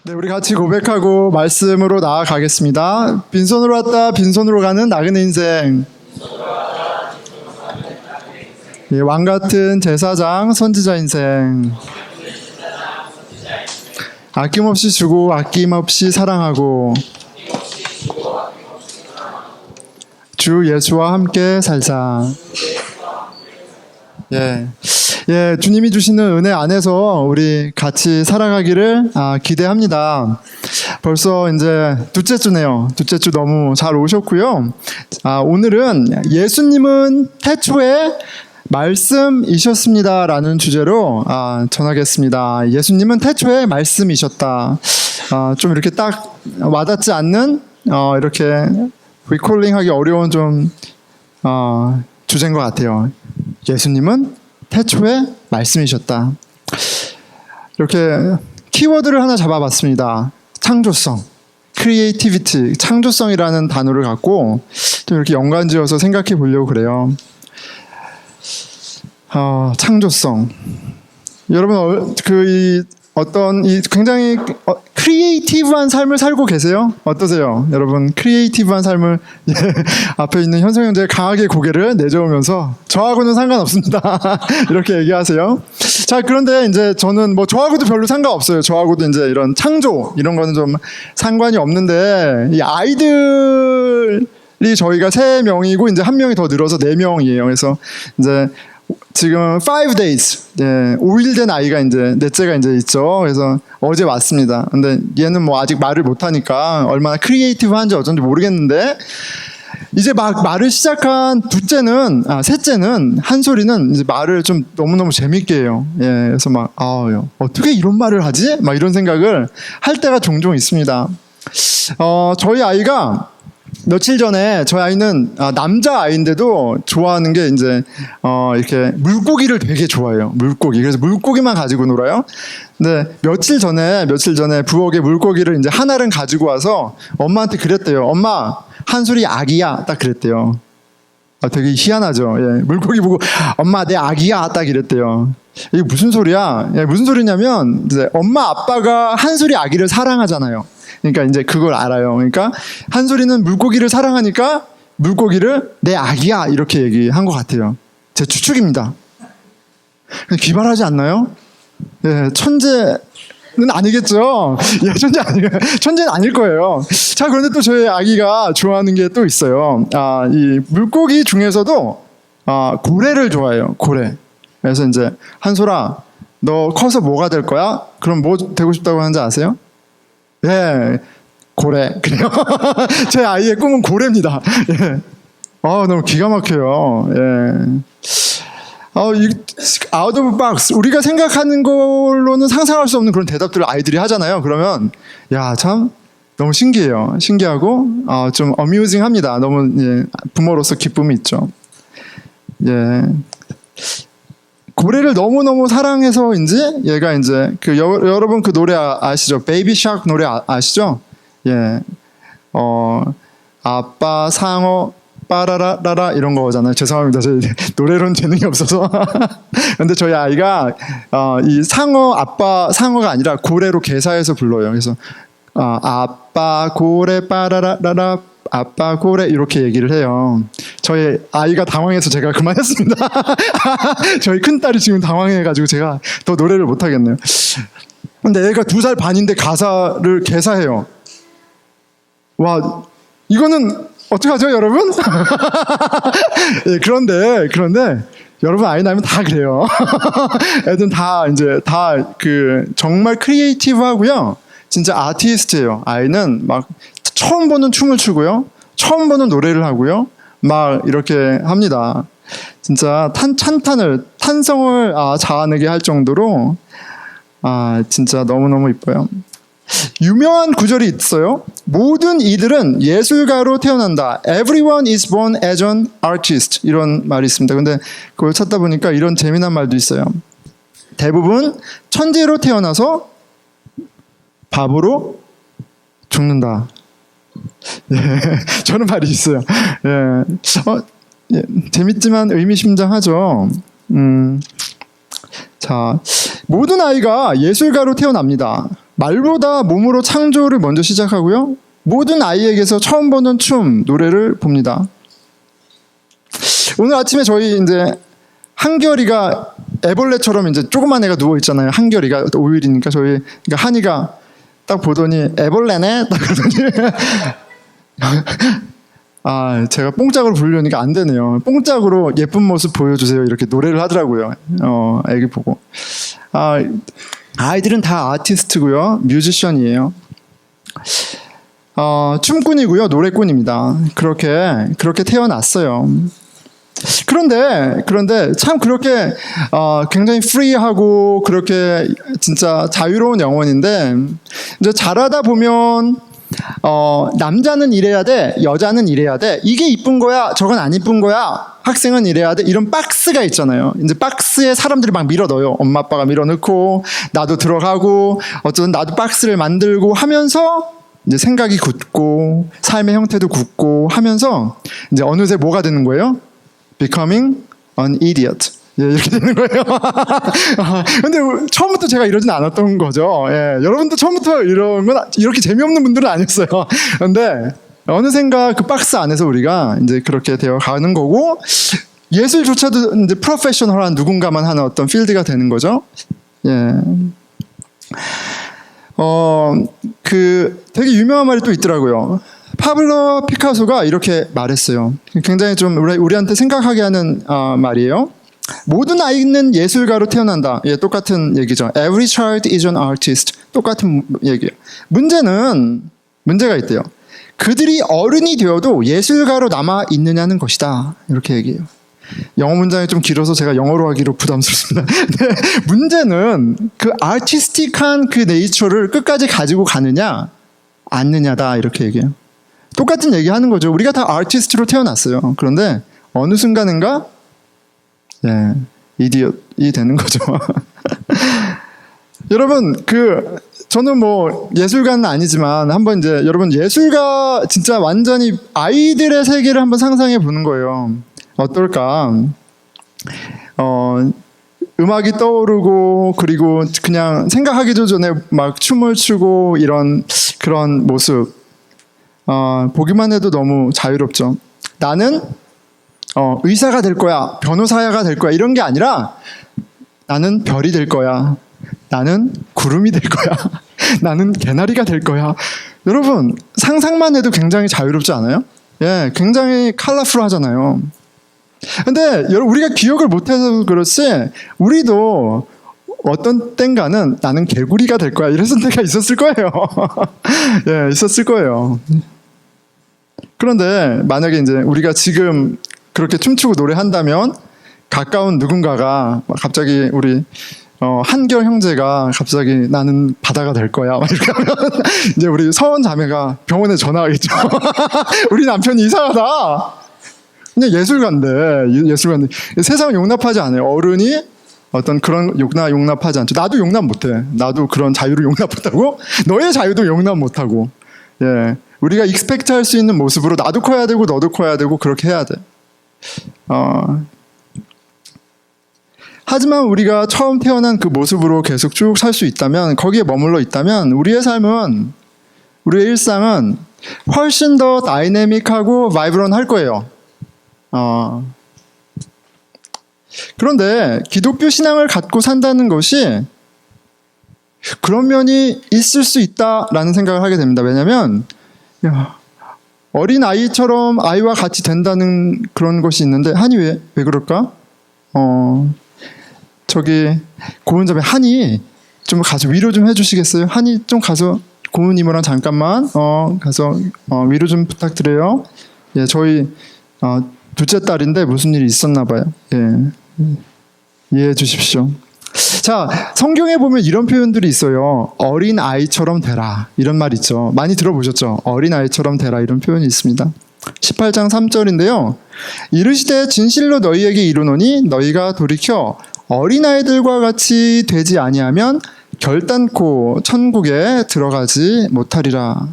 네, 우리 같이 고백하고 말씀으로 나아가겠습니다. 빈손으로 왔다 빈손으로 가는 나그네 인생. 예, 왕같은 제사장 선지자 인생. 아낌없이 주고 아낌없이 사랑하고 주 예수와 함께 살자. 예, 주님이 주시는 은혜 안에서 우리 같이 살아가기를 기대합니다. 벌써 이제 둘째 주네요. 둘째 주 너무 잘 오셨고요. 오늘은 예수님은 태초에 말씀이셨습니다라는 주제로 전하겠습니다. 예수님은 태초에 말씀이셨다. 좀 이렇게 딱 와닿지 않는 이렇게 리콜링하기 어려운 좀 주제인 것 같아요. 예수님은 태초에 말씀이셨다. 이렇게 키워드를 하나 잡아봤습니다. 창조성, creativity, 창조성이라는 단어를 갖고 좀 이렇게 연관지어서 생각해 보려고 그래요. 창조성. 여러분 어떤 굉장히 크리에이티브한 삶을 살고 계세요? 어떠세요? 여러분 크리에이티브한 삶을 앞에 있는 현성 형제 강하게 고개를 내저으면서 저하고는 상관없습니다. 이렇게 얘기하세요. 자, 그런데 이제 저는 저하고도 별로 상관없어요. 저하고도 이제 이런 창조 이런 거는 좀 상관이 없는데 이 아이들이 저희가 3명이고 이제 1명이 더 늘어서 4명이에요. 그래서 이제 지금 5 days, 5일 된 아이가 이제 넷째가 이제 있죠. 그래서 어제 왔습니다. 근데 얘는 아직 말을 못하니까 얼마나 크리에이티브한지 어쩐지 모르겠는데 이제 막 말을 시작한 셋째는 한솔이는 이제 말을 좀 너무너무 재밌게 해요. 예, 그래서 어떻게 이런 말을 하지? 막 이런 생각을 할 때가 종종 있습니다. 저희 아이가 며칠 전에 저희 아이는 남자 아이인데도 좋아하는 게 이제 이렇게 물고기를 되게 좋아해요. 물고기. 그래서 물고기만 가지고 놀아요. 근데 며칠 전에 부엌에 물고기를 이제 하나를 가지고 와서 엄마한테 그랬대요. 엄마, 한솔이 아기야. 딱 그랬대요. 되게 희한하죠. 예, 물고기 보고 엄마 내 아기야. 딱 이랬대요. 이게 무슨 소리야? 예, 무슨 소리냐면 이제 엄마 아빠가 한솔이 아기를 사랑하잖아요. 그러니까 이제 그걸 알아요. 그러니까 한솔이는 물고기를 사랑하니까 물고기를 내 아기야 이렇게 얘기한 것 같아요. 제 추측입니다. 기발하지 않나요? 예, 천재는 아니겠죠. 예, 천재는 아닐 거예요. 자, 그런데 또 저희 아기가 좋아하는 게 또 있어요. 이 물고기 중에서도 고래를 좋아해요. 고래. 그래서 이제 한솔아, 너 커서 뭐가 될 거야? 그럼 뭐 되고 싶다고 하는지 아세요? 예, 고래. 그래요. 제 아이의 꿈은 고래입니다. 예. 너무 기가 막혀요. 예. 아웃 오브 박스. 우리가 생각하는 걸로는 상상할 수 없는 그런 대답들을 아이들이 하잖아요. 그러면, 참, 너무 신기해요. 신기하고, 좀 어뮤징합니다. 너무, 부모로서 기쁨이 있죠. 예. 고래를 너무너무 사랑해서인지 얘가 이제 여러분 그 노래 아시죠? 베이비 샤크 노래 아시죠? 예. 아빠 상어 빠라라라라 이런 거잖아요. 죄송합니다. 저희 노래로는 재능이 없어서. 근데 저희 아이가 이 아빠 상어가 아니라 고래로 개사해서 불러요. 그래서 아빠 고래 빠라라라라 아빠 고래 이렇게 얘기를 해요. 저희 아이가 당황해서 제가 그만했습니다. 저희 큰딸이 지금 당황해가지고 제가 더 노래를 못하겠네요. 근데 애가 2살 반인데 가사를 개사해요. 와, 이거는 어떡하죠 여러분? 예, 그런데 여러분 아이 낳으면 다 그래요. 애들은 다 정말 크리에이티브하고요. 진짜 아티스트예요. 아이는 막 처음 보는 춤을 추고요. 처음 보는 노래를 하고요. 막 이렇게 합니다. 진짜 탄성을 자아내게 할 정도로 진짜 너무너무 이뻐요. 유명한 구절이 있어요. 모든 이들은 예술가로 태어난다. Everyone is born as an artist. 이런 말이 있습니다. 근데 그걸 찾다 보니까 이런 재미난 말도 있어요. 대부분 천재로 태어나서 바보로 죽는다. 예, 저런 말이 있어요. 예, 재밌지만 의미심장하죠. 자, 모든 아이가 예술가로 태어납니다. 말보다 몸으로 창조를 먼저 시작하고요. 모든 아이에게서 처음 보는 춤, 노래를 봅니다. 오늘 아침에 저희 이제 한결이가 애벌레처럼 이제 조그만 애가 누워 있잖아요. 한결이가 5일이니까 저희 그러니까 한이가 딱 보더니 애벌레네 딱 그러더니 아 제가 뽕짝으로 부르려니까 안 되네요. 뽕짝으로 예쁜 모습 보여주세요 이렇게 노래를 하더라고요. 애기 보고 아이들은 다 아티스트고요, 뮤지션이에요. 춤꾼이고요, 노래꾼입니다. 그렇게 태어났어요. 그런데 참 그렇게 굉장히 프리하고 그렇게 진짜 자유로운 영혼인데 이제 자라다 보면 남자는 이래야 돼, 여자는 이래야 돼, 이게 이쁜 거야, 저건 안 이쁜 거야, 학생은 이래야 돼, 이런 박스가 있잖아요. 이제 박스에 사람들이 막 밀어 넣어요. 엄마 아빠가 밀어 넣고 나도 들어가고 어쩌든 나도 박스를 만들고 하면서 이제 생각이 굳고 삶의 형태도 굳고 하면서 이제 어느새 뭐가 되는 거예요? Becoming an idiot. 예, 이렇게 되는 거예요. 근데 처음부터 제가 이러진 않았던 거죠. 예, 여러분도 처음부터 이런 건 이렇게 재미없는 분들은 아니었어요. 근데 어느샌가 그 박스 안에서 우리가 이제 그렇게 되어 가는 거고, 예술조차도 이제 프로페셔널한 누군가만 하는 어떤 필드가 되는 거죠. 예. 그 되게 유명한 말이 또 있더라고요. 파블로 피카소가 이렇게 말했어요. 굉장히 좀 우리한테 생각하게 하는 말이에요. 모든 아이는 예술가로 태어난다. 예, 똑같은 얘기죠. Every child is an artist. 똑같은 얘기예요. 문제가 있대요. 그들이 어른이 되어도 예술가로 남아 있느냐는 것이다. 이렇게 얘기해요. 영어 문장이 좀 길어서 제가 영어로 하기로 부담스럽습니다. 네, 문제는 그 아티스틱한 그 네이처를 끝까지 가지고 가느냐 않느냐다. 이렇게 얘기해요. 똑같은 얘기 하는 거죠. 우리가 다 아티스트로 태어났어요. 그런데 어느 순간인가 이디엇이 되는 거죠. 여러분, 저는 뭐 예술가는 아니지만 한번 이제 여러분 예술가 진짜 완전히 아이들의 세계를 한번 상상해 보는 거예요. 어떨까? 음악이 떠오르고 그리고 그냥 생각하기도 전에 막 춤을 추고 그런 모습 보기만 해도 너무 자유롭죠. 나는 의사가 될 거야, 변호사가 될 거야, 이런 게 아니라 나는 별이 될 거야, 나는 구름이 될 거야, 나는 개나리가 될 거야. 여러분 상상만 해도 굉장히 자유롭지 않아요? 예, 굉장히 컬러풀하잖아요. 근데 우리가 기억을 못해서 그렇지 우리도 어떤 땐가는 나는 개구리가 될 거야 이랬을 때가 있었을 거예요. 예, 있었을 거예요. 그런데 만약에 이제 우리가 지금 그렇게 춤추고 노래한다면 가까운 누군가가 갑자기 우리 한결 형제가 갑자기 나는 바다가 될 거야 막 이렇게 하면 이제 우리 서원 자매가 병원에 전화하겠죠. 우리 남편이 이상하다. 그냥 예술가인데 세상을 용납하지 않아요. 어른이 어떤 그런 용납하지 않죠. 나도 용납 못해. 나도 그런 자유를 용납 못하고 너의 자유도 용납 못하고. 예, 우리가 익스펙트 할 수 있는 모습으로 나도 커야 되고 너도 커야 되고 그렇게 해야 돼. 하지만 우리가 처음 태어난 그 모습으로 계속 쭉 살 수 있다면, 거기에 머물러 있다면 우리의 삶은, 우리의 일상은 훨씬 더 다이내믹하고 바이브런할 거예요. 그런데 기독교 신앙을 갖고 산다는 것이 그런 면이 있을 수 있다라는 생각을 하게 됩니다. 왜냐하면 어린 아이처럼 아이와 같이 된다는 그런 것이 있는데, 한이 왜 그럴까? 저기 고은자매, 한이 좀 가서 위로 좀 해주시겠어요? 한이 좀 가서 고은이모랑 잠깐만 가서 위로 좀 부탁드려요. 예, 저희 둘째 딸인데 무슨 일이 있었나 봐요. 예, 이해해 주십시오. 자, 성경에 보면 이런 표현들이 있어요. 어린 아이처럼 되라, 이런 말 있죠. 많이 들어보셨죠? 어린 아이처럼 되라, 이런 표현이 있습니다. 18장 3절인데요. 이르시되 진실로 너희에게 이르노니 너희가 돌이켜 어린아이들과 같이 되지 아니하면 결단코 천국에 들어가지 못하리라.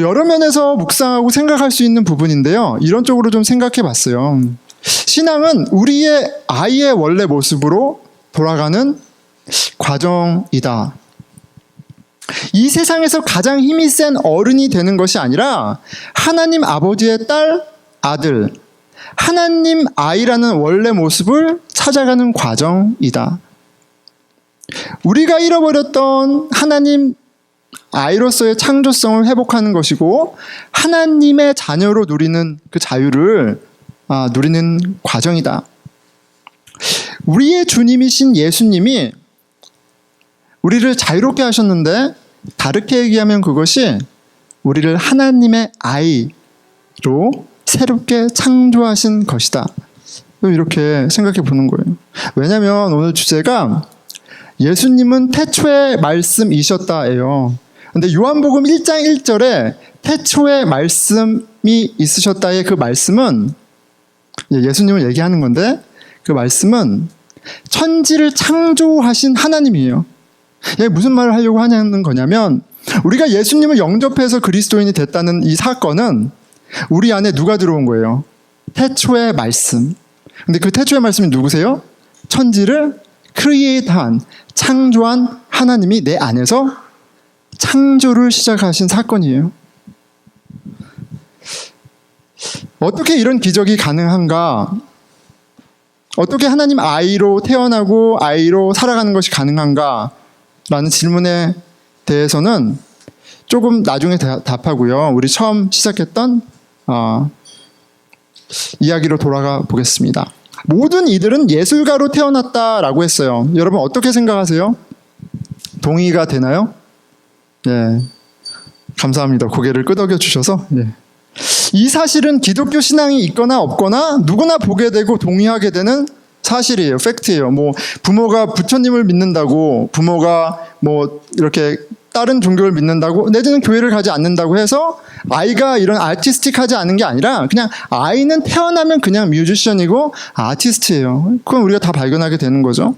여러 면에서 묵상하고 생각할 수 있는 부분인데요. 이런 쪽으로 좀 생각해 봤어요. 신앙은 우리의 아이의 원래 모습으로 돌아가는 과정이다. 이 세상에서 가장 힘이 센 어른이 되는 것이 아니라 하나님 아버지의 딸, 아들, 하나님 아이라는 원래 모습을 찾아가는 과정이다. 우리가 잃어버렸던 하나님 아이로서의 창조성을 회복하는 것이고 하나님의 자녀로 누리는 그 자유를 누리는 과정이다. 우리의 주님이신 예수님이 우리를 자유롭게 하셨는데 다르게 얘기하면 그것이 우리를 하나님의 아이로 새롭게 창조하신 것이다. 이렇게 생각해 보는 거예요. 왜냐하면 오늘 주제가 예수님은 태초의 말씀이셨다예요. 근데 요한복음 1장 1절에 태초의 말씀이 있으셨다의 그 말씀은 예수님을 얘기하는 건데 그 말씀은 천지를 창조하신 하나님이에요. 무슨 말을 하려고 하냐는 거냐면 우리가 예수님을 영접해서 그리스도인이 됐다는 이 사건은 우리 안에 누가 들어온 거예요? 태초의 말씀. 근데 그 태초의 말씀이 누구세요? 천지를 크리에이트한, 창조한 하나님이 내 안에서 창조를 시작하신 사건이에요. 어떻게 이런 기적이 가능한가? 어떻게 하나님 아이로 태어나고 아이로 살아가는 것이 가능한가? 라는 질문에 대해서는 조금 나중에 답하고요. 우리 처음 시작했던 이야기로 돌아가 보겠습니다. 모든 이들은 예술가로 태어났다라고 했어요. 여러분 어떻게 생각하세요? 동의가 되나요? 예, 감사합니다. 고개를 끄덕여 주셔서. 예. 이 사실은 기독교 신앙이 있거나 없거나 누구나 보게 되고 동의하게 되는 사실이에요. 팩트예요. 뭐 부모가 부처님을 믿는다고, 부모가 뭐 이렇게 다른 종교를 믿는다고, 내지는 교회를 가지 않는다고 해서 아이가 이런 아티스틱하지 않은 게 아니라 그냥 아이는 태어나면 그냥 뮤지션이고 아티스트예요. 그건 우리가 다 발견하게 되는 거죠.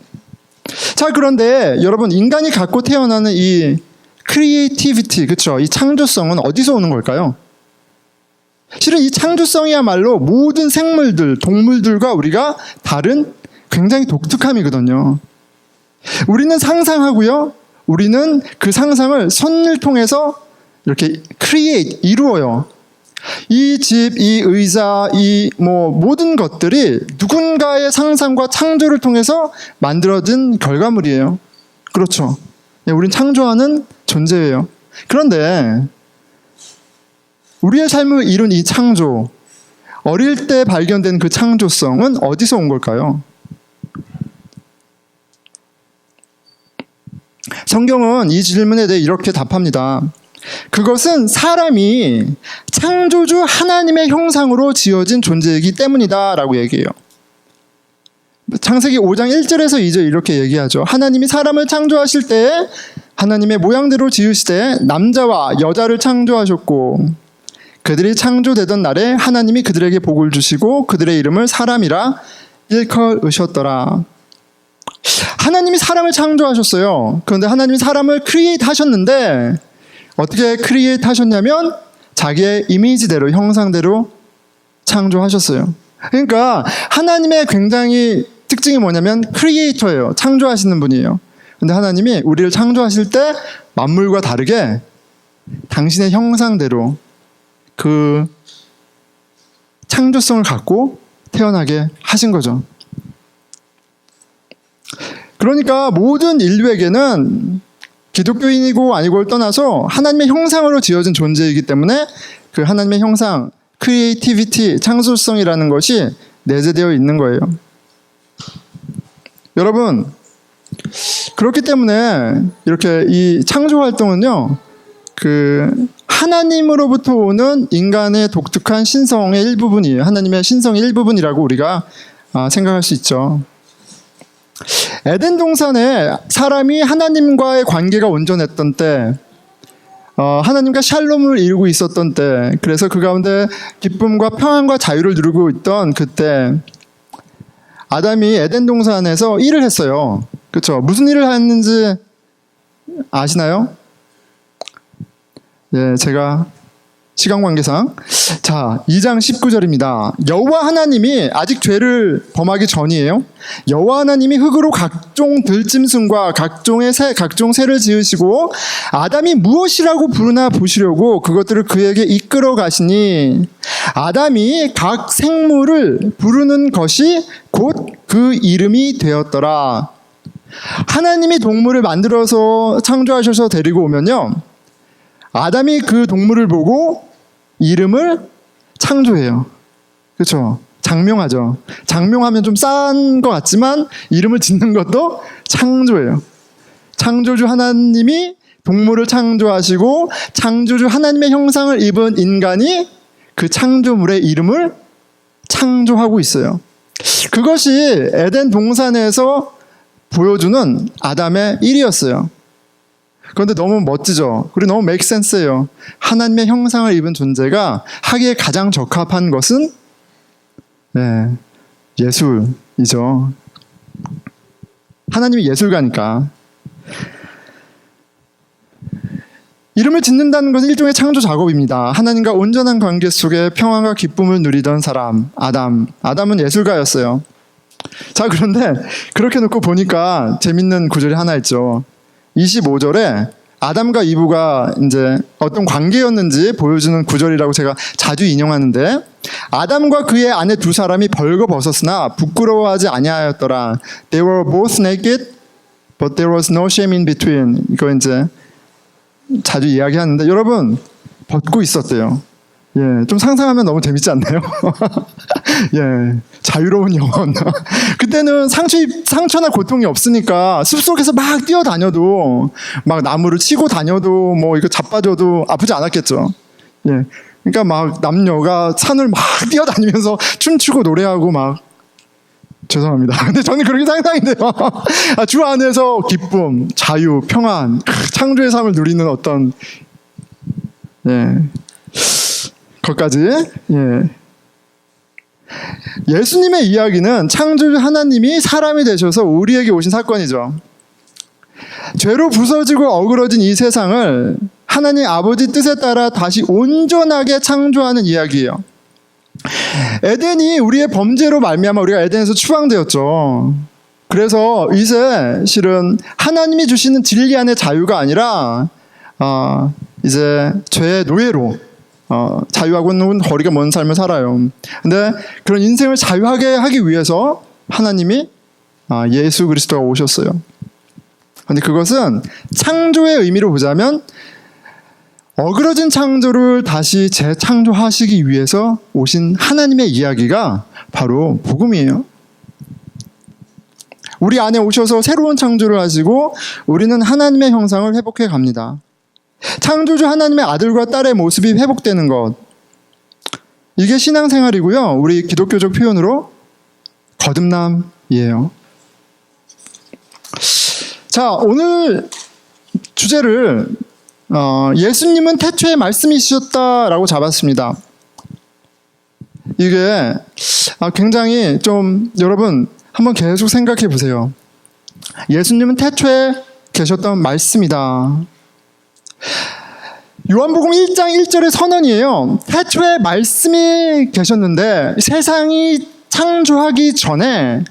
자, 그런데 여러분 인간이 갖고 태어나는 이 크리에이티비티, 그렇죠? 이 창조성은 어디서 오는 걸까요? 실은 이 창조성이야말로 모든 생물들, 동물들과 우리가 다른 굉장히 독특함이거든요. 우리는 상상하고요. 우리는 그 상상을 손을 통해서 이렇게 크리에이트, 이루어요. 이 집, 이 의자, 이 모든 것들이 누군가의 상상과 창조를 통해서 만들어진 결과물이에요. 그렇죠. 우린 창조하는 존재예요. 그런데 우리의 삶을 이룬 이 창조, 어릴 때 발견된 그 창조성은 어디서 온 걸까요? 성경은 이 질문에 대해 이렇게 답합니다. 그것은 사람이 창조주 하나님의 형상으로 지어진 존재이기 때문이다 라고 얘기해요. 창세기 5장 1절에서 2절 이렇게 얘기하죠. 하나님이 사람을 창조하실 때에 하나님의 모양대로 지으시되 남자와 여자를 창조하셨고 그들이 창조되던 날에 하나님이 그들에게 복을 주시고 그들의 이름을 사람이라 일컬으셨더라. 하나님이 사람을 창조하셨어요. 그런데 하나님이 사람을 크리에이트 하셨는데 어떻게 크리에이트 하셨냐면 자기의 이미지대로, 형상대로 창조하셨어요. 그러니까 하나님의 굉장히 특징이 뭐냐면 크리에이터예요. 창조하시는 분이에요. 근데 하나님이 우리를 창조하실 때 만물과 다르게 당신의 형상대로 그 창조성을 갖고 태어나게 하신 거죠. 그러니까 모든 인류에게는 기독교인이고 아니고를 떠나서 하나님의 형상으로 지어진 존재이기 때문에 그 하나님의 형상, 크리에이티비티, 창조성이라는 것이 내재되어 있는 거예요. 여러분, 그렇기 때문에 이렇게 이 창조 활동은요, 그 하나님으로부터 오는 인간의 독특한 신성의 일부분이에요. 하나님의 신성의 일부분이라고 우리가 생각할 수 있죠. 에덴 동산에 사람이 하나님과의 관계가 온전했던 때, 하나님과 샬롬을 이루고 있었던 때, 그래서 그 가운데 기쁨과 평안과 자유를 누리고 있던 그때 아담이 에덴 동산에서 일을 했어요. 그렇죠? 무슨 일을 했는지 아시나요? 예, 제가 시간 관계상. 자, 2장 19절입니다. 여호와 하나님이 아직 죄를 범하기 전이에요. 여호와 하나님이 흙으로 각종 들짐승과 각종 새를 지으시고 아담이 무엇이라고 부르나 보시려고 그것들을 그에게 이끌어 가시니 아담이 각 생물을 부르는 것이 곧 그 이름이 되었더라. 하나님이 동물을 만들어서 창조하셔서 데리고 오면요, 아담이 그 동물을 보고 이름을 창조해요. 그렇죠? 장명하죠. 장명하면 좀 싼 것 같지만 이름을 짓는 것도 창조예요. 창조주 하나님이 동물을 창조하시고 창조주 하나님의 형상을 입은 인간이 그 창조물의 이름을 창조하고 있어요. 그것이 에덴 동산에서 보여주는 아담의 일이었어요. 그런데 너무 멋지죠? 그리고 너무 make sense예요. 하나님의 형상을 입은 존재가 하기에 가장 적합한 것은 예술이죠. 하나님이 예술가니까. 이름을 짓는다는 것은 일종의 창조 작업입니다. 하나님과 온전한 관계 속에 평안과 기쁨을 누리던 사람, 아담은 예술가였어요. 자, 그런데 그렇게 놓고 보니까 재밌는 구절이 하나 있죠. 25절에 아담과 이브가 이제 어떤 관계였는지 보여주는 구절이라고 제가 자주 인용하는데, 아담과 그의 아내 두 사람이 벌거벗었으나 부끄러워하지 아니하였더라. They were both naked, but there was no shame in between. 이거 이제 자주 이야기하는데, 여러분 벗고 있었대요. 좀 상상하면 너무 재밌지 않나요? 자유로운 영혼. 그때는 상처나 고통이 없으니까 숲속에서 막 뛰어다녀도, 막 나무를 치고 다녀도, 뭐 이거 자빠져도 아프지 않았겠죠. 그러니까 막 남녀가 산을 막 뛰어다니면서 춤추고 노래하고 막, 죄송합니다. 근데 저는 그렇게 상상이 돼요. 주 안에서 기쁨, 자유, 평안, 창조의 삶을 누리는 어떤, 것까지. 예수님의 이야기는 창조주 하나님이 사람이 되셔서 우리에게 오신 사건이죠. 죄로 부서지고 어그러진 이 세상을 하나님 아버지 뜻에 따라 다시 온전하게 창조하는 이야기예요. 에덴이 우리의 범죄로 말미암아 우리가 에덴에서 추방되었죠. 그래서 이제 실은 하나님이 주시는 진리 안의 자유가 아니라 이제 죄의 노예로 자유하고는 거리가 먼 삶을 살아요. 근데 그런 인생을 자유하게 하기 위해서 하나님이 예수 그리스도가 오셨어요. 근데 그것은 창조의 의미로 보자면 어그러진 창조를 다시 재창조하시기 위해서 오신 하나님의 이야기가 바로 복음이에요. 우리 안에 오셔서 새로운 창조를 하시고 우리는 하나님의 형상을 회복해 갑니다. 창조주 하나님의 아들과 딸의 모습이 회복되는 것, 이게 신앙생활이고요. 우리 기독교적 표현으로 거듭남이에요. 자, 오늘 주제를 예수님은 태초에 말씀이셨다라고 잡았습니다. 이게 굉장히 좀, 여러분 한번 계속 생각해 보세요. 예수님은 태초에 계셨던 말씀이다. 요한복음 1장 1절의 선언이에요. 태초에 말씀이 계셨는데 세상이 창조하기 전에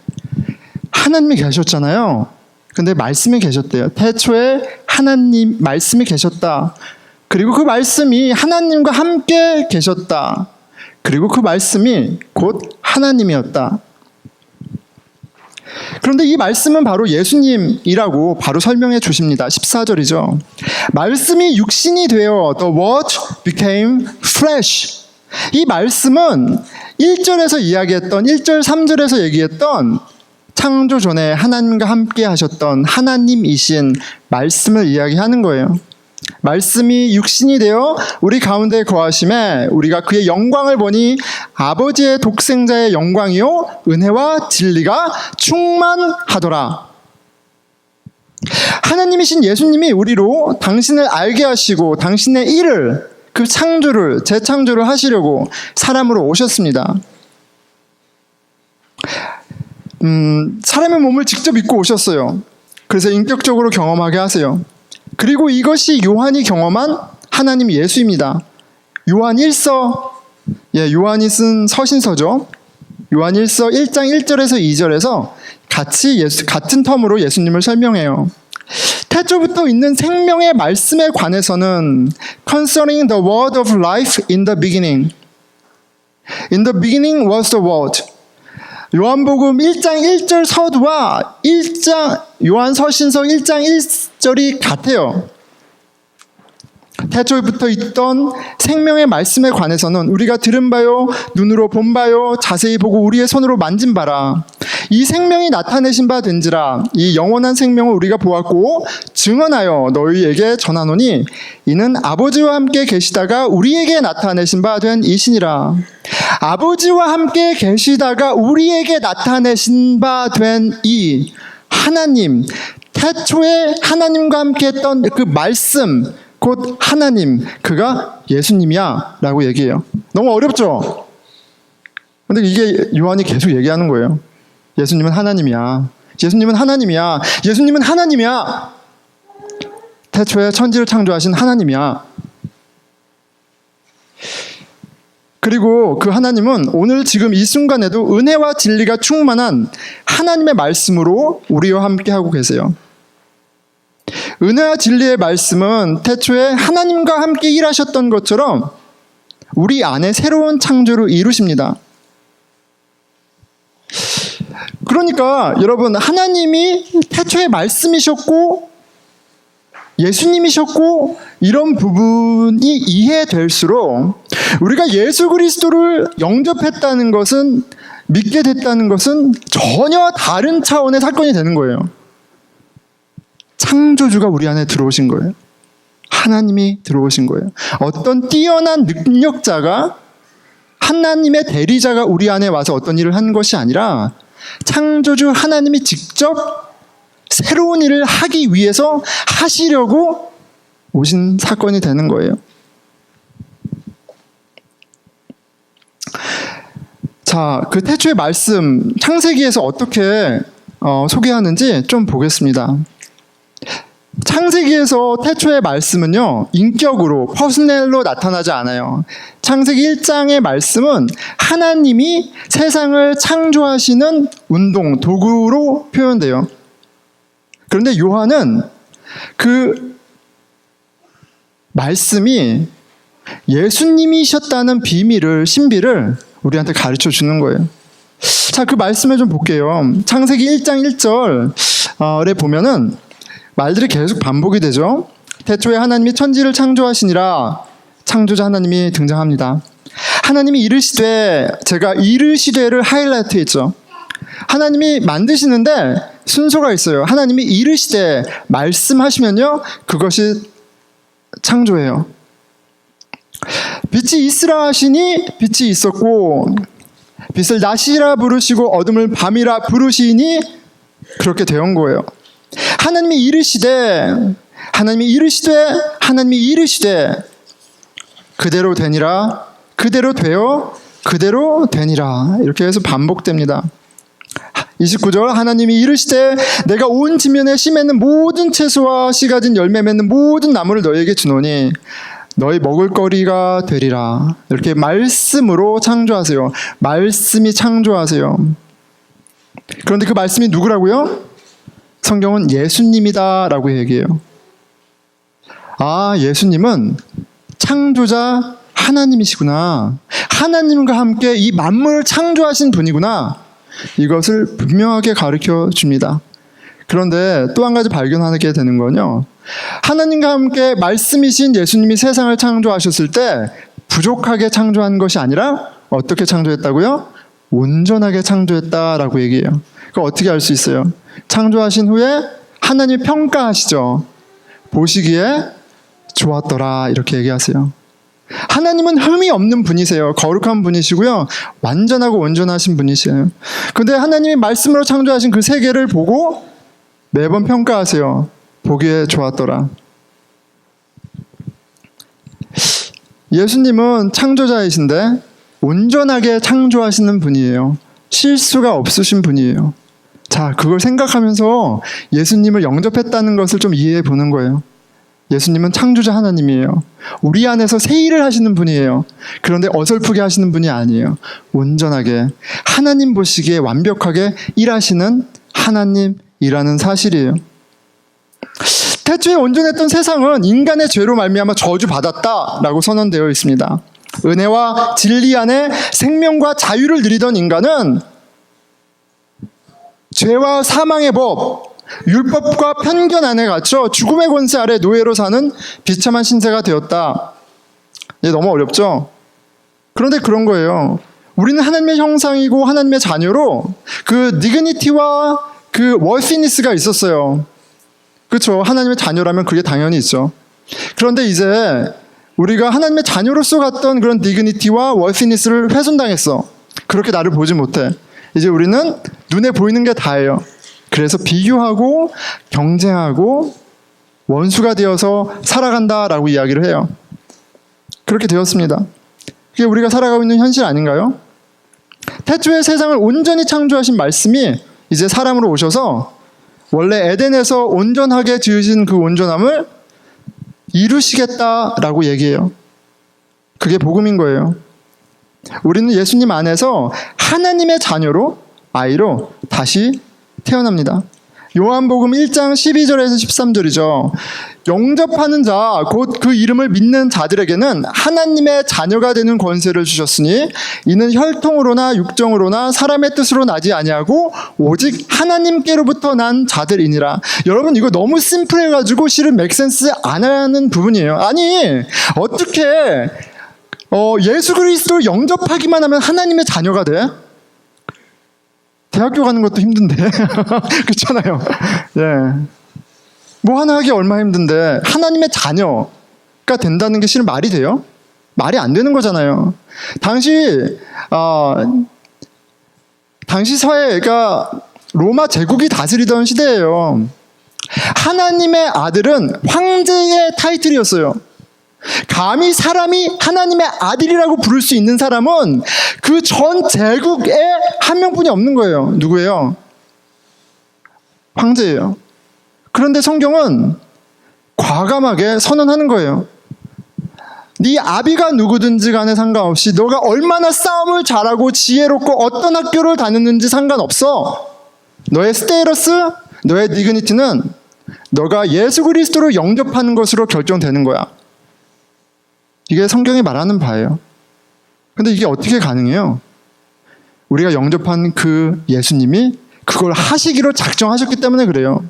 하나님이 계셨잖아요. 근데 말씀이 계셨대요. 태초에 하나님 말씀이 계셨다. 그리고 그 말씀이 하나님과 함께 계셨다. 그리고 그 말씀이 곧 하나님이었다. 그런데 이 말씀은 바로 예수님이라고 바로 설명해 주십니다. 14절이죠. 말씀이 육신이 되어 the word became flesh. 이 말씀은 1절에서 이야기했던 1절 3절에서 얘기했던 창조 전에 하나님과 함께 하셨던 하나님이신 말씀을 이야기하는 거예요. 말씀이 육신이 되어 우리 가운데 거하심에 우리가 그의 영광을 보니 아버지의 독생자의 영광이요 은혜와 진리가 충만하더라. 하나님이신 예수님이 우리로 당신을 알게 하시고 당신의 일을, 그 창조를, 재창조를 하시려고 사람으로 오셨습니다. 사람의 몸을 직접 입고 오셨어요. 그래서 인격적으로 경험하게 하세요. 그리고 이것이 요한이 경험한 하나님 예수입니다. 요한 1서, 요한이 쓴 서신서죠. 요한 1서 1장 1절에서 2절에서 같은 텀으로 예수님을 설명해요. 태초부터 있는 생명의 말씀에 관해서는 concerning the word of life in the beginning. In the beginning was the word. 요한복음 1장 1절 서두와 요한서신서 1장 1절이 같아요. 태초부터 있던 생명의 말씀에 관해서는 우리가 들은 바요, 눈으로 본 바요, 자세히 보고 우리의 손으로 만진 바라. 이 생명이 나타내신 바 된지라. 이 영원한 생명을 우리가 보았고 증언하여 너희에게 전하노니 이는 아버지와 함께 계시다가 우리에게 나타내신 바 된 이시니라. 아버지와 함께 계시다가 우리에게 나타내신 바 된 이 하나님, 태초에 하나님과 함께 했던 그 말씀, 곧 하나님, 그가 예수님이야 라고 얘기해요. 너무 어렵죠? 근데 이게 요한이 계속 얘기하는 거예요. 예수님은 하나님이야. 예수님은 하나님이야. 예수님은 하나님이야. 태초에 천지를 창조하신 하나님이야. 그리고 그 하나님은 오늘 지금 이 순간에도 은혜와 진리가 충만한 하나님의 말씀으로 우리와 함께 하고 계세요. 은혜와 진리의 말씀은 태초에 하나님과 함께 일하셨던 것처럼 우리 안에 새로운 창조를 이루십니다. 그러니까 여러분, 하나님이 태초에 말씀이셨고 예수님이셨고 이런 부분이 이해될수록 우리가 예수 그리스도를 영접했다는 것은, 믿게 됐다는 것은 전혀 다른 차원의 사건이 되는 거예요. 창조주가 우리 안에 들어오신 거예요. 하나님이 들어오신 거예요. 어떤 뛰어난 능력자가, 하나님의 대리자가 우리 안에 와서 어떤 일을 한 것이 아니라 창조주 하나님이 직접 새로운 일을 하기 위해서 하시려고 오신 사건이 되는 거예요. 자, 그 태초의 말씀, 창세기에서 어떻게 소개하는지 좀 보겠습니다. 창세기에서 태초의 말씀은요, 인격으로, 퍼스널로 나타나지 않아요. 창세기 1장의 말씀은 하나님이 세상을 창조하시는 운동, 도구로 표현돼요. 그런데 요한은 그 말씀이 예수님이셨다는 비밀을, 신비를 우리한테 가르쳐 주는 거예요. 자, 그 말씀을 좀 볼게요. 창세기 1장 1절에 보면은 말들이 계속 반복이 되죠. 태초에 하나님이 천지를 창조하시니라. 창조자 하나님이 등장합니다. 하나님이 이르시되, 제가 이르시되를 하이라이트 했죠. 하나님이 만드시는데 순서가 있어요. 하나님이 이르시되 말씀하시면요, 그것이 창조예요. 빛이 있으라 하시니 빛이 있었고, 빛을 낮이라 부르시고 어둠을 밤이라 부르시니 그렇게 되온 거예요. 하나님이 이르시되, 하나님이 이르시되, 하나님이 이르시되 그대로 되니라, 그대로 되어 그대로 되니라, 이렇게 해서 반복됩니다. 29절, 하나님이 이르시되 내가 온 지면에 씨 맺는 모든 채소와 씨 가진 열매 맺는 모든 나무를 너희에게 주노니 너희 먹을 거리가 되리라. 이렇게 말씀으로 창조하세요. 말씀이 창조하세요. 그런데 그 말씀이 누구라고요? 성경은 예수님이다 라고 얘기해요. 아, 예수님은 창조자 하나님이시구나. 하나님과 함께 이 만물을 창조하신 분이구나. 이것을 분명하게 가르쳐 줍니다. 그런데 또 한 가지 발견하게 되는 건요, 하나님과 함께 말씀이신 예수님이 세상을 창조하셨을 때 부족하게 창조한 것이 아니라 어떻게 창조했다고요? 온전하게 창조했다라고 얘기해요. 그거 어떻게 알 수 있어요? 창조하신 후에 하나님이 평가하시죠. 보시기에 좋았더라, 이렇게 얘기하세요. 하나님은 흠이 없는 분이세요. 거룩한 분이시고요, 완전하고 온전하신 분이세요. 그런데 하나님이 말씀으로 창조하신 그 세계를 보고 매번 평가하세요. 보기에 좋았더라. 예수님은 창조자이신데 온전하게 창조하시는 분이에요. 실수가 없으신 분이에요. 자, 그걸 생각하면서 예수님을 영접했다는 것을 좀 이해해 보는 거예요. 예수님은 창조자 하나님이에요. 우리 안에서 새 일을 하시는 분이에요. 그런데 어설프게 하시는 분이 아니에요. 온전하게 하나님 보시기에 완벽하게 일하시는 하나님이라는 사실이에요. 태초에 온전했던 세상은 인간의 죄로 말미암아 저주받았다라고 선언되어 있습니다. 은혜와 진리 안에 생명과 자유를 누리던 인간은 죄와 사망의 법, 율법과 편견 안에 갇혀 죽음의 권세 아래 노예로 사는 비참한 신세가 되었다. 이게 너무 어렵죠? 그런데 그런 거예요. 우리는 하나님의 형상이고 하나님의 자녀로 그 디그니티와 그 월시니스가 있었어요. 그렇죠? 하나님의 자녀라면 그게 당연히 있죠. 그런데 이제 우리가 하나님의 자녀로서 갔던 그런 디그니티와 월시니스를 훼손당했어. 그렇게 나를 보지 못해. 이제 우리는 눈에 보이는 게 다예요. 그래서 비교하고 경쟁하고 원수가 되어서 살아간다라고 이야기를 해요. 그렇게 되었습니다. 그게 우리가 살아가고 있는 현실 아닌가요? 태초에 세상을 온전히 창조하신 말씀이 이제 사람으로 오셔서 원래 에덴에서 온전하게 지으신 그 온전함을 이루시겠다라고 얘기해요. 그게 복음인 거예요. 우리는 예수님 안에서 하나님의 자녀로, 아이로 다시 태어납니다. 요한복음 1장 12절에서 13절이죠. 영접하는 자, 곧 그 이름을 믿는 자들에게는 하나님의 자녀가 되는 권세를 주셨으니 이는 혈통으로나 육정으로나 사람의 뜻으로 나지 아니하고 오직 하나님께로부터 난 자들이니라. 여러분, 이거 너무 심플해가지고 실은 맥센스 안 하는 부분이에요. 아니, 어떻게 예수 그리스도를 영접하기만 하면 하나님의 자녀가 돼? 대학교 가는 것도 힘든데 그렇잖아요. 예. 뭐 하나 하기 얼마나 힘든데 하나님의 자녀가 된다는 게 실은 말이 돼요? 말이 안 되는 거잖아요. 당시 사회가 로마 제국이 다스리던 시대예요. 하나님의 아들은 황제의 타이틀이었어요. 감히 사람이 하나님의 아들이라고 부를 수 있는 사람은 그 전 제국에 한 명뿐이 없는 거예요. 누구예요? 황제예요. 그런데 성경은 과감하게 선언하는 거예요. 네 아비가 누구든지 간에 상관없이 너가 얼마나 싸움을 잘하고 지혜롭고 어떤 학교를 다녔는지 상관없어. 너의 스테이러스, 너의 디그니티는 너가 예수 그리스도를 영접하는 것으로 결정되는 거야. 이게 성경이 말하는 바예요. 근데 이게 어떻게 가능해요? 우리가 영접한 그 예수님이 그걸 하시기로 작정하셨기 때문에 그래요.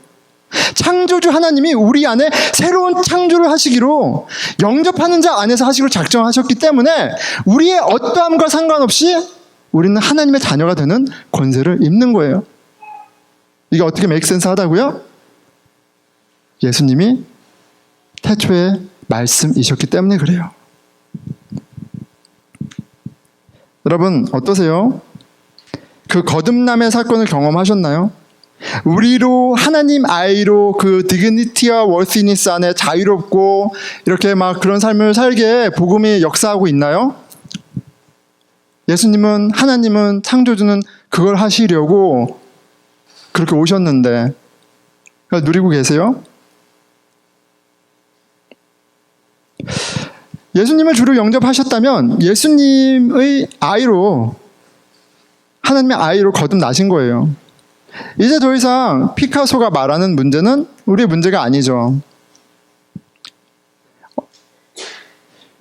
창조주 하나님이 우리 안에 새로운 창조를 하시기로, 영접하는 자 안에서 하시기로 작정하셨기 때문에 우리의 어떠함과 상관없이 우리는 하나님의 자녀가 되는 권세를 입는 거예요. 이게 어떻게 메이크센스 하다고요? 예수님이 태초에 말씀이셨기 때문에 그래요. 여러분 어떠세요? 그 거듭남의 사건을 경험하셨나요? 우리로 하나님 아이로 그 디그니티와 월시니스 안에 자유롭고 이렇게 막 그런 삶을 살게 복음이 역사하고 있나요? 예수님은, 하나님은, 창조주는 그걸 하시려고 그렇게 오셨는데 누리고 계세요? 예수님을 주로 영접하셨다면 예수님의 아이로, 하나님의 아이로 거듭나신 거예요. 이제 더 이상 피카소가 말하는 문제는 우리의 문제가 아니죠.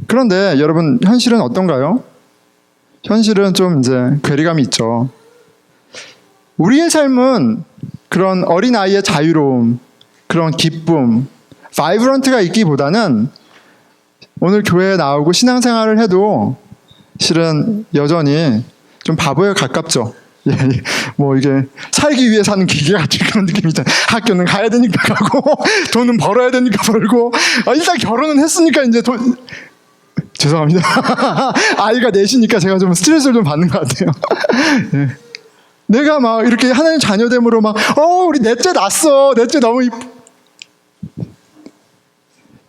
그런데 여러분, 현실은 어떤가요? 현실은 좀 이제 괴리감이 있죠. 우리의 삶은 그런 어린아이의 자유로움, 그런 기쁨, 바이브런트가 있기보다는 오늘 교회에 나오고 신앙생활을 해도 실은 여전히 좀 바보에 가깝죠. 뭐 이게 살기 위해 사는 기계 같은 그런 느낌이잖아요. 학교는 가야 되니까 가고 돈은 벌어야 되니까 벌고 일단 결혼은 했으니까 이제 죄송합니다. 아이가 넷이니까 제가 좀 스트레스를 좀 받는 것 같아요. 네. 내가 막 이렇게 하나님 자녀됨으로 막 우리 넷째 낳았어. 넷째 너무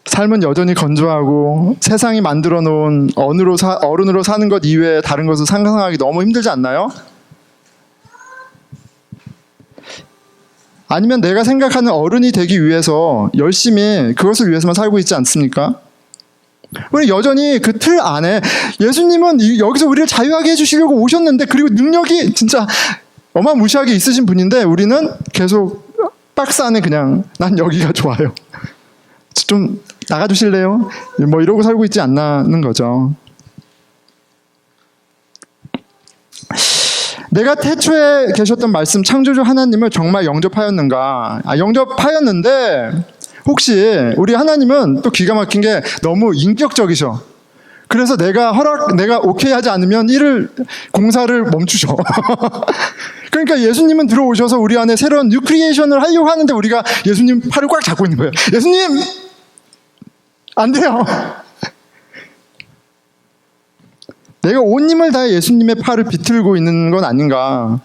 삶은 여전히 건조하고 세상이 만들어 놓은 어른으로 사는 것 이외에 다른 것을 상상하기 너무 힘들지 않나요? 아니면 내가 생각하는 어른이 되기 위해서 열심히 그것을 위해서만 살고 있지 않습니까? 우리 여전히 그 틀 안에 예수님은 여기서 우리를 자유하게 해주시려고 오셨는데, 그리고 능력이 진짜 어마무시하게 있으신 분인데 우리는 계속 박스 안에 그냥 난 여기가 좋아요, 좀 나가주실래요? 뭐 이러고 살고 있지 않나는 거죠. 내가 태초에 계셨던 말씀 창조주 하나님을 정말 영접하였는가? 영접하였는데 혹시 우리 하나님은 또 기가 막힌 게 너무 인격적이셔. 그래서 내가 오케이 하지 않으면 공사를 멈추셔. 그러니까 예수님은 들어오셔서 우리 안에 새로운 뉴 크리에이션을 하려고 하는데 우리가 예수님 팔을 꽉 잡고 있는 거예요. 예수님! 안 돼요. 내가 온 힘을 다해 예수님의 팔을 비틀고 있는 건 아닌가.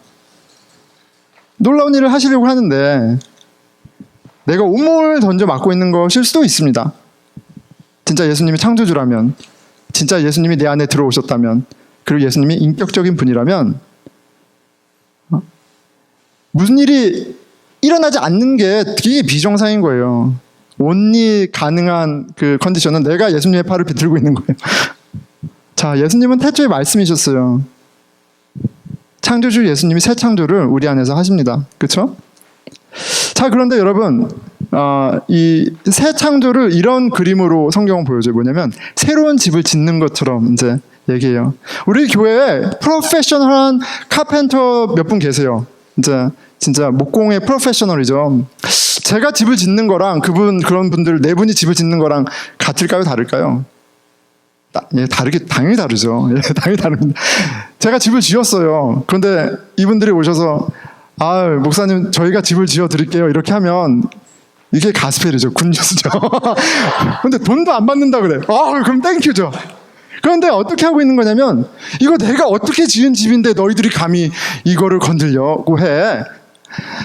놀라운 일을 하시려고 하는데 내가 온몸을 던져 맞고 있는 것일 수도 있습니다. 진짜 예수님이 창조주라면, 진짜 예수님이 내 안에 들어오셨다면, 그리고 예수님이 인격적인 분이라면 무슨 일이 일어나지 않는 게 되게 비정상인 거예요. 온리 가능한 그 컨디션은 내가 예수님의 팔을 비틀고 있는 거예요. 자, 예수님은 태초에 말씀이셨어요. 창조주 예수님이 새 창조를 우리 안에서 하십니다. 그렇죠? 자, 그런데 여러분, 이 새 창조를 이런 그림으로 성경은 보여줘요. 뭐냐면 새로운 집을 짓는 것처럼 이제 얘기해요. 우리 교회에 프로페셔널한 카펜터 몇 분 계세요. 이제 진짜 목공의 프로페셔널이죠. 제가 집을 짓는 거랑 그런 분들 네 분이 집을 짓는 거랑 같을까요, 다를까요? 당연히 다르죠. 당연히 다릅니다. 제가 집을 지었어요. 그런데 이분들이 오셔서 목사님 저희가 집을 지어 드릴게요 이렇게 하면 이게 가스펠이죠. 굿뉴스죠. 근데 돈도 안 받는다 그래. 그럼 땡큐죠. 그런데 어떻게 하고 있는 거냐면, 이거 내가 어떻게 지은 집인데 너희들이 감히 이거를 건들려고 해.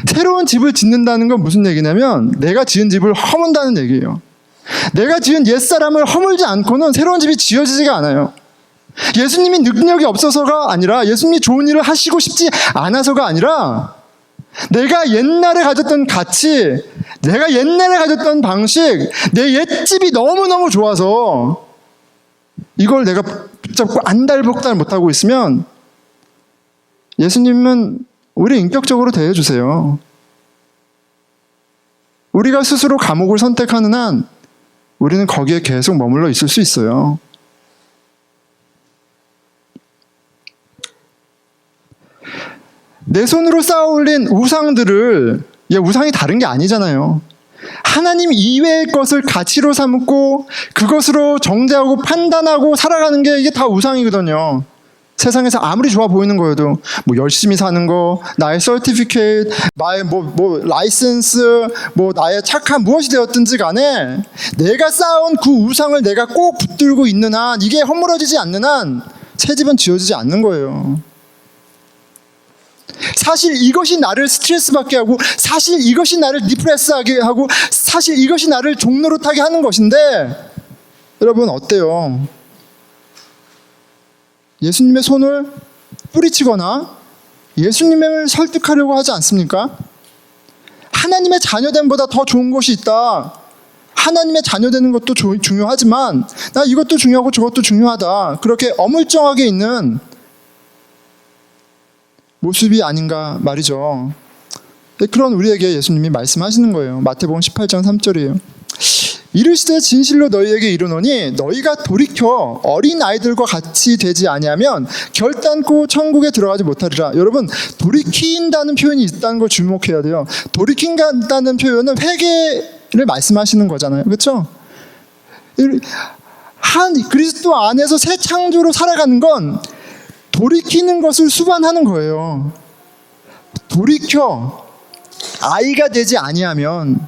새로운 집을 짓는다는 건 무슨 얘기냐면 내가 지은 집을 허문다는 얘기예요. 내가 지은 옛사람을 허물지 않고는 새로운 집이 지어지지가 않아요. 예수님이 능력이 없어서가 아니라, 예수님이 좋은 일을 하시고 싶지 않아서가 아니라, 내가 옛날에 가졌던 가치, 내가 옛날에 가졌던 방식, 내 옛집이 너무너무 좋아서 이걸 내가 붙잡고 안달복달 못하고 있으면 예수님은 우리 인격적으로 대해주세요. 우리가 스스로 감옥을 선택하는 한 우리는 거기에 계속 머물러 있을 수 있어요. 내 손으로 쌓아 올린 우상들을, 우상이 다른 게 아니잖아요. 하나님 이외의 것을 가치로 삼고 그것으로 정죄하고 판단하고 살아가는 게 이게 다 우상이거든요. 세상에서 아무리 좋아 보이는 거여도 뭐 열심히 사는 거, 나의 서티피케이트, 나의 뭐 라이센스, 뭐 나의 착한 무엇이 되었든지 간에 내가 쌓아온 그 우상을 내가 꼭 붙들고 있는 한, 이게 허물어지지 않는 한 새 집은 지어지지 않는 거예요. 사실 이것이 나를 스트레스 받게 하고, 사실 이것이 나를 디프레스하게 하고, 사실 이것이 나를 종노릇하게 하는 것인데, 여러분 어때요? 예수님의 손을 뿌리치거나 예수님을 설득하려고 하지 않습니까? 하나님의 자녀됨보다 더 좋은 것이 있다. 하나님의 자녀되는 것도 중요하지만 나 이것도 중요하고 저것도 중요하다. 그렇게 어물쩡하게 있는 모습이 아닌가 말이죠. 그런 우리에게 예수님이 말씀하시는 거예요. 마태복음 18장 3절이에요. 이르시되 진실로 너희에게 이르노니 너희가 돌이켜 어린 아이들과 같이 되지 아니하면 결단코 천국에 들어가지 못하리라. 여러분, 돌이킨다는 표현이 있다는 걸 주목해야 돼요. 돌이킨다는 표현은 회개를 말씀하시는 거잖아요. 그렇죠? 한 그리스도 안에서 새 창조로 살아가는 건 돌이키는 것을 수반하는 거예요. 돌이켜 아이가 되지 아니하면,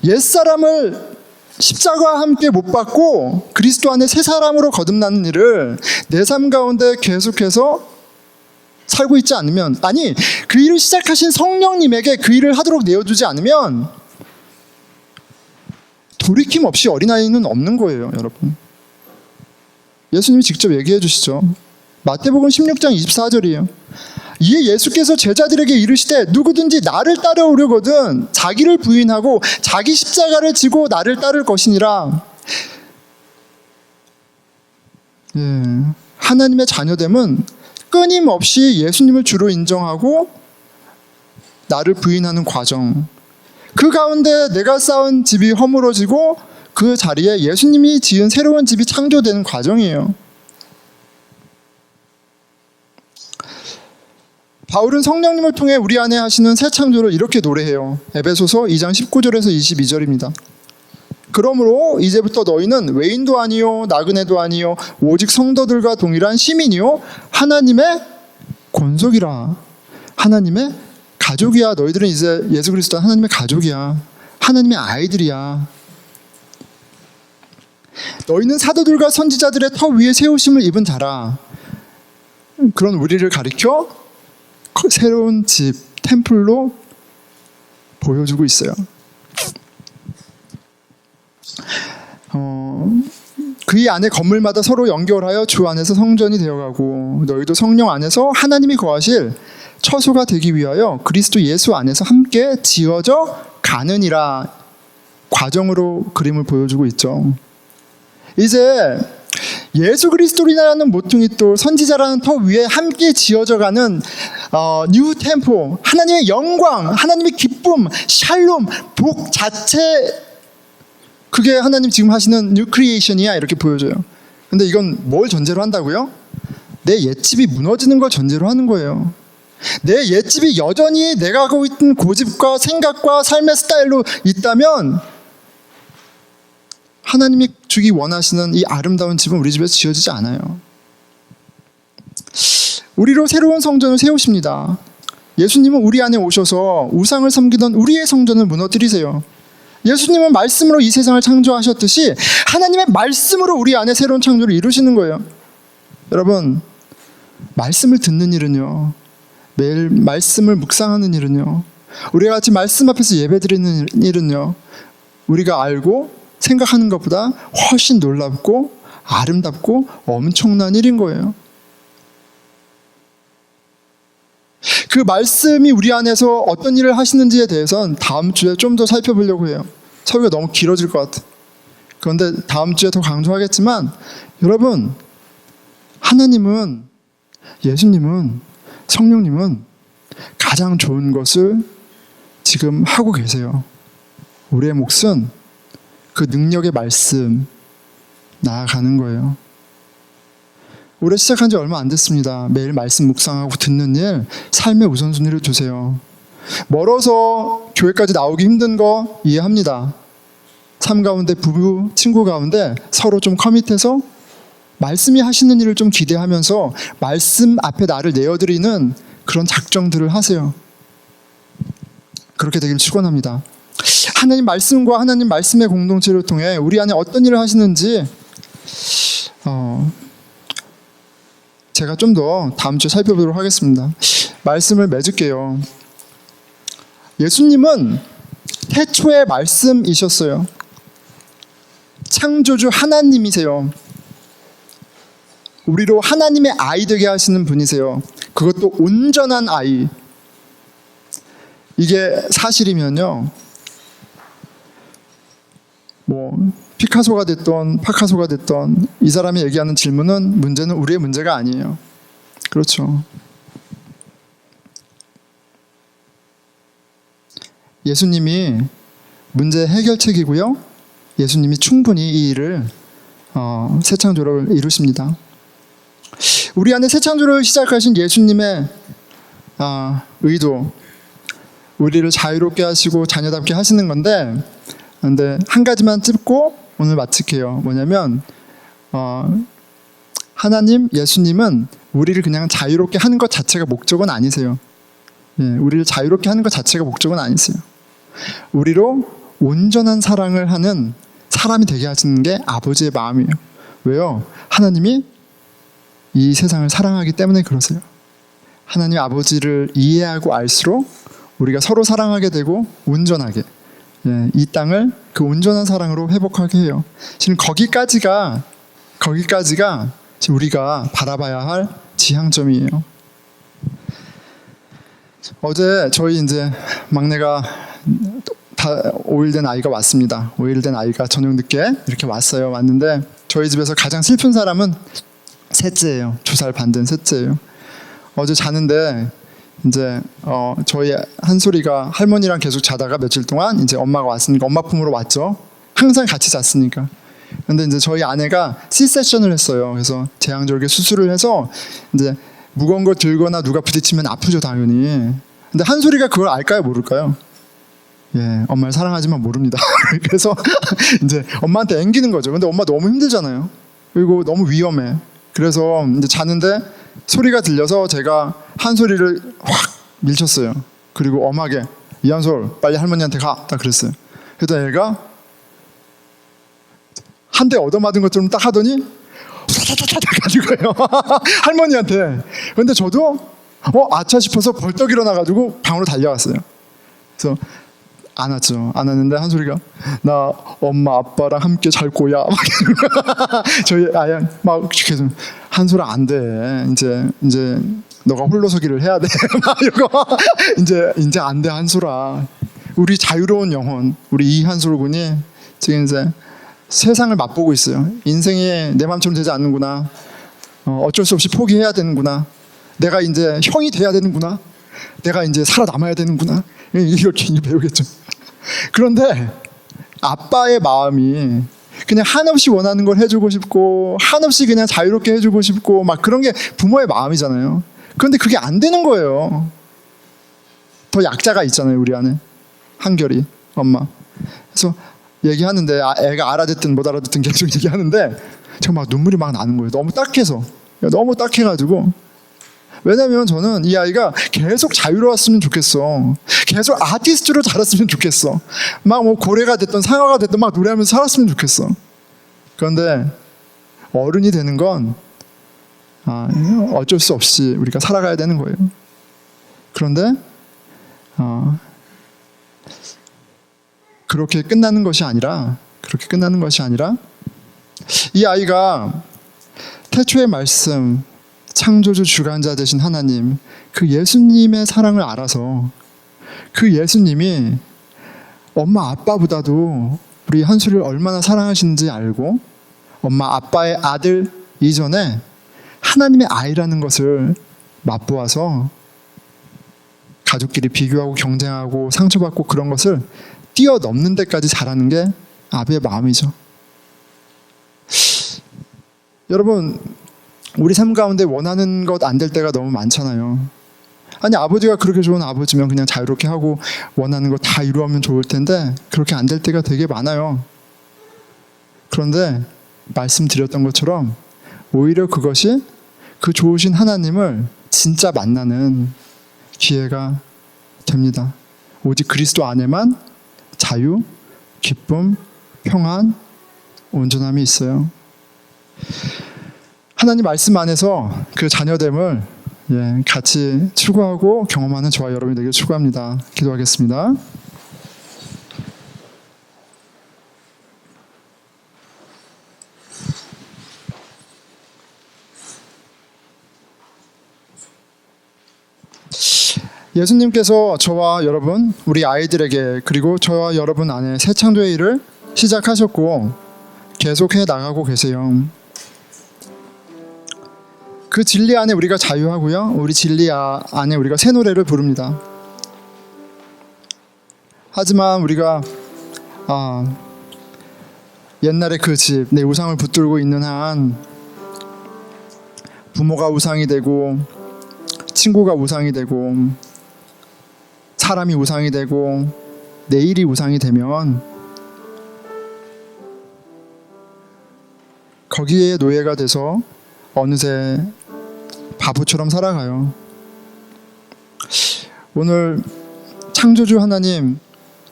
옛사람을 십자가와 함께 못 받고 그리스도 안에 새 사람으로 거듭나는 일을 내 삶 가운데 계속해서 살고 있지 않으면, 아니 그 일을 시작하신 성령님에게 그 일을 하도록 내어주지 않으면 돌이킴 없이 어린아이는 없는 거예요. 여러분, 예수님이 직접 얘기해 주시죠. 마태복음 16장 24절이에요. 이에 예수께서 제자들에게 이르시되 누구든지 나를 따라오려거든 자기를 부인하고 자기 십자가를 지고 나를 따를 것이니라. 예, 하나님의 자녀됨은 끊임없이 예수님을 주로 인정하고 나를 부인하는 과정, 그 가운데 내가 쌓은 집이 허물어지고 그 자리에 예수님이 지은 새로운 집이 창조되는 과정이에요. 바울은 성령님을 통해 우리 안에 하시는 새 창조를 이렇게 노래해요. 에베소서 2장 19절에서 22절입니다. 그러므로 이제부터 너희는 외인도 아니요 나그네도 아니요 오직 성도들과 동일한 시민이요 하나님의 권속이라. 하나님의 가족이야. 너희들은 이제 예수 그리스도 하나님의 가족이야. 하나님의 아이들이야. 너희는 사도들과 선지자들의 터 위에 세우심을 입은 자라. 그런 우리를 가리켜 새로운 집, 템플로 보여주고 있어요. 그의 안에 건물마다 서로 연결하여 주 안에서 성전이 되어가고 너희도 성령 안에서 하나님이 거하실 처소가 되기 위하여 그리스도 예수 안에서 함께 지어져 가느니라. 과정으로 그림을 보여주고 있죠. 이제 예수 그리스도라는 모퉁이 돌, 선지자라는 터 위에 함께 지어져가는 뉴 템포, 하나님의 영광, 하나님의 기쁨, 샬롬, 복 자체, 그게 하나님 지금 하시는 뉴 크리에이션이야 이렇게 보여줘요. 근데 이건 뭘 전제로 한다고요? 내 옛집이 무너지는 걸 전제로 하는 거예요. 내 옛집이 여전히 내가 하고 있던 고집과 생각과 삶의 스타일로 있다면 하나님이 주기 원하시는 이 아름다운 집은 우리 집에서 지어지지 않아요. 우리로 새로운 성전을 세우십니다. 예수님은 우리 안에 오셔서 우상을 섬기던 우리의 성전을 무너뜨리세요. 예수님은 말씀으로 이 세상을 창조하셨듯이 하나님의 말씀으로 우리 안에 새로운 창조를 이루시는 거예요. 여러분, 말씀을 듣는 일은요, 매일 말씀을 묵상하는 일은요, 우리가 같이 말씀 앞에서 예배드리는 일은요, 우리가 알고 생각하는 것보다 훨씬 놀랍고 아름답고 엄청난 일인 거예요. 그 말씀이 우리 안에서 어떤 일을 하시는지에 대해서는 다음 주에 좀 더 살펴보려고 해요. 설교가 너무 길어질 것 같아요. 그런데 다음 주에 더 강조하겠지만, 여러분, 하나님은, 예수님은, 성령님은 가장 좋은 것을 지금 하고 계세요. 우리의 몫은 그 능력의 말씀 나아가는 거예요. 올해 시작한 지 얼마 안 됐습니다. 매일 말씀 묵상하고 듣는 일, 삶의 우선순위를 두세요. 멀어서 교회까지 나오기 힘든 거 이해합니다. 삶 가운데 부부, 친구 가운데 서로 좀 커밋해서 말씀이 하시는 일을 좀 기대하면서 말씀 앞에 나를 내어드리는 그런 작정들을 하세요. 그렇게 되길 축원합니다. 하나님 말씀과 하나님 말씀의 공동체를 통해 우리 안에 어떤 일을 하시는지 제가 좀 더 다음 주에 살펴보도록 하겠습니다. 말씀을 맺을게요. 예수님은 태초의 말씀이셨어요. 창조주 하나님이세요. 우리로 하나님의 아이 되게 하시는 분이세요. 그것도 온전한 아이. 이게 사실이면요, 피카소가 됐던 파카소가 됐던 이 사람이 얘기하는 질문은, 문제는 우리의 문제가 아니에요. 그렇죠. 예수님이 문제 해결책이고요, 예수님이 충분히 이 일을 새 창조를 이루십니다. 우리 안에 새 창조를 시작하신 예수님의 의도, 우리를 자유롭게 하시고 자녀답게 하시는 건데, 근데 한 가지만 찝고 오늘 마칠게요. 뭐냐면 하나님, 예수님은 우리를 그냥 자유롭게 하는 것 자체가 목적은 아니세요. 우리를 자유롭게 하는 것 자체가 목적은 아니세요. 우리로 온전한 사랑을 하는 사람이 되게 하시는 게 아버지의 마음이에요. 왜요? 하나님이 이 세상을 사랑하기 때문에 그러세요. 하나님 아버지를 이해하고 알수록 우리가 서로 사랑하게 되고 온전하게, 이 땅을 그 온전한 사랑으로 회복하게 해요. 지금 거기까지가 지금 우리가 바라봐야 할 지향점이에요. 어제 저희 이제 막내가 다 5일 된 아이가 왔습니다. 5일 된 아이가 저녁 늦게 이렇게 왔어요. 왔는데 저희 집에서 가장 슬픈 사람은 셋째예요. 2살 반 된 셋째예요. 어제 자는데 이제 저희 한솔이가 할머니랑 계속 자다가 며칠 동안 이제 엄마가 왔으니까 엄마 품으로 왔죠. 항상 같이 잤으니까. 근데 이제 저희 아내가 C-섹션을 했어요. 그래서 제왕절개 수술을 해서 이제 무거운 걸 들거나 누가 부딪히면 아프죠, 당연히. 근데 한솔이가 그걸 알까요, 모를까요? 예, 엄마를 사랑하지만 모릅니다. 그래서 이제 엄마한테 앵기는 거죠. 근데 엄마 너무 힘들잖아요. 그리고 너무 위험해. 그래서 이제 자는데 소리가 들려서 제가 한솔이를 확 밀쳤어요. 그리고 엄하게 이한솔 빨리 할머니한테 가. 딱 그랬어요. 그러다 얘가 한 대 얻어맞은 것처럼 딱 하더니 사사사사 가지고요. 할머니한테. 근데 저도 아차 싶어서 벌떡 일어나가지고 방으로 달려갔어요. 그래서 안 왔죠. 안 왔는데 한솔이가 나 엄마 아빠랑 함께 잘 거야. 막 저희 아야 막 계속 한솔아 안 돼. 이제 너가 홀로서기를 해야 돼. 막 이거 이제 안 돼 한솔아. 우리 자유로운 영혼 우리 이한솔 군이 지금 이제 세상을 맛보고 있어요. 인생이 내 마음처럼 되지 않는구나. 어쩔 수 없이 포기해야 되는구나. 내가 이제 형이 돼야 되는구나. 내가 이제 살아남아야 되는구나. 이렇게 배우겠죠. 그런데 아빠의 마음이 그냥 한없이 원하는 걸 해주고 싶고 한없이 그냥 자유롭게 해주고 싶고 막 그런 게 부모의 마음이잖아요. 그런데 그게 안 되는 거예요. 더 약자가 있잖아요, 우리 안에. 한결이 엄마. 그래서 얘기하는데 애가 알아듣든 못 알아듣든 계속 얘기하는데 제가 막 눈물이 막 나는 거예요. 너무 딱해서. 너무 딱해가지고. 왜냐면 저는 이 아이가 계속 자유로웠으면 좋겠어. 계속 아티스트로 자랐으면 좋겠어. 막 뭐 고래가 됐든 상어가 됐든 막 노래하면서 살았으면 좋겠어. 그런데 어른이 되는 건 어쩔 수 없이 우리가 살아가야 되는 거예요. 그런데 그렇게 끝나는 것이 아니라 이 아이가 태초의 말씀 창조주 주관자 되신 하나님 그 예수님의 사랑을 알아서 그 예수님이 엄마 아빠보다도 우리 한솔이를 얼마나 사랑하시는지 알고 엄마 아빠의 아들 이전에 하나님의 아이라는 것을 맛보아서 가족끼리 비교하고 경쟁하고 상처받고 그런 것을 뛰어넘는 데까지 자라는 게 아버지의 마음이죠. 여러분 우리 삶 가운데 원하는 것 안 될 때가 너무 많잖아요. 아니 아버지가 그렇게 좋은 아버지면 그냥 자유롭게 하고 원하는 거 다 이루면 좋을 텐데 그렇게 안 될 때가 되게 많아요. 그런데 말씀드렸던 것처럼 오히려 그것이 그 좋으신 하나님을 진짜 만나는 기회가 됩니다. 오직 그리스도 안에만 자유, 기쁨, 평안, 온전함이 있어요. 하나님 말씀 안에서 그 자녀됨을 같이 추구하고 경험하는 저와 여러분이 되길 추구합니다. 기도하겠습니다. 예수님께서 저와 여러분, 우리 아이들에게 그리고 저와 여러분 안에 새 창조의 일을 시작하셨고 계속해 나가고 계세요. 그 진리 안에 우리가 자유하고요. 우리 진리 안에 우리가 새 노래를 부릅니다. 하지만 우리가 옛날에 그 집, 내 우상을 붙들고 있는 한 부모가 우상이 되고 친구가 우상이 되고 사람이 우상이 되고 내일이 우상이 되면 거기에 노예가 돼서 어느새 바보처럼 살아가요. 오늘 창조주 하나님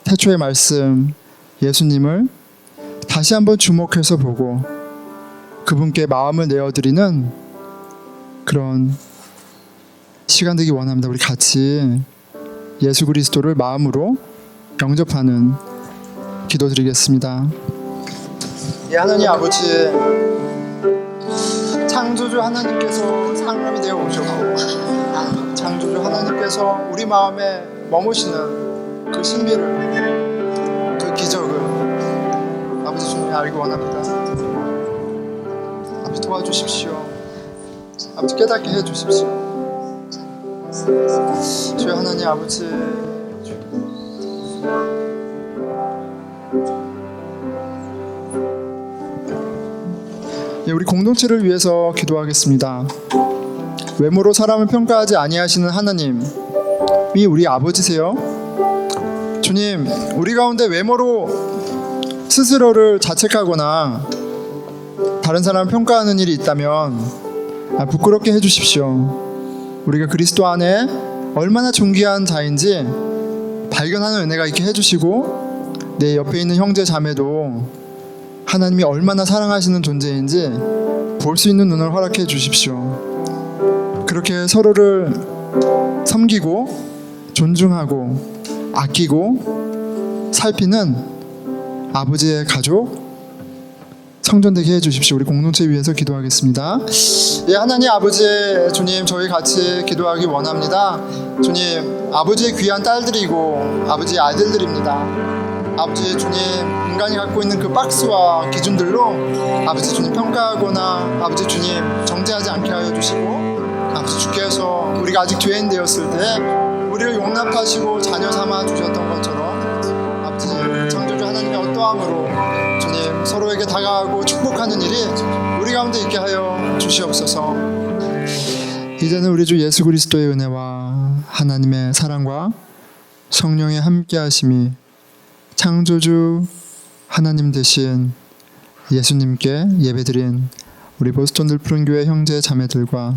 태초의 말씀 예수님을 다시 한번 주목해서 보고 그분께 마음을 내어드리는 그런 시간 되기 원합니다. 우리 같이 예수 그리스도를 마음으로 영접하는 기도드리겠습니다. 하나님 아버지 창조주 창조주 하나님께서 사람이 되어 오셨고 창조주 하나님께서 우리 마음에 머무시는 그 신비를, 그 기적을 아버지 주님이 알기 원합니다. 아버지 도와주십시오. 아버지 깨닫게 해주십시오. 주여 하나님 아버지, 우리 공동체를 위해서 기도하겠습니다. 외모로 사람을 평가하지 아니하시는 하나님이 우리 아버지세요. 주님, 우리 가운데 외모로 스스로를 자책하거나 다른 사람을 평가하는 일이 있다면 부끄럽게 해주십시오. 우리가 그리스도 안에 얼마나 존귀한 자인지 발견하는 은혜가 있게 해주시고, 내 옆에 있는 형제 자매도 하나님이 얼마나 사랑하시는 존재인지 볼 수 있는 눈을 허락해 주십시오. 그렇게 서로를 섬기고 존중하고 아끼고 살피는 아버지의 가족 성전되게 해주십시오. 우리 공동체 위해서 기도하겠습니다. 예, 하나님 아버지, 주님, 저희 같이 기도하기 원합니다. 주님, 아버지의 귀한 딸들이고 아버지의 아들들입니다. 아버지 주님, 인간이 갖고 있는 그 박스와 기준들로 아버지 주님 평가하거나 아버지 주님 정죄하지 않게 하여 주시고, 아버지 주께서 우리가 아직 죄인 되었을 때 우리를 용납하시고 자녀 삼아 주셨던 것처럼 아버지 창조주 하나님의 어떠함으로 주님 서로에게 다가가고 축복하는 일이 우리 가운데 있게 하여 주시옵소서. 이제는 우리 주 예수 그리스도의 은혜와 하나님의 사랑과 성령의 함께하심이 창조주 하나님 되신 예수님께 예배드린 우리 보스턴 들푸른교회 형제 자매들과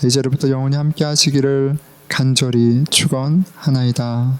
이제로부터 영원히 함께 하시기를 간절히 축원하나이다.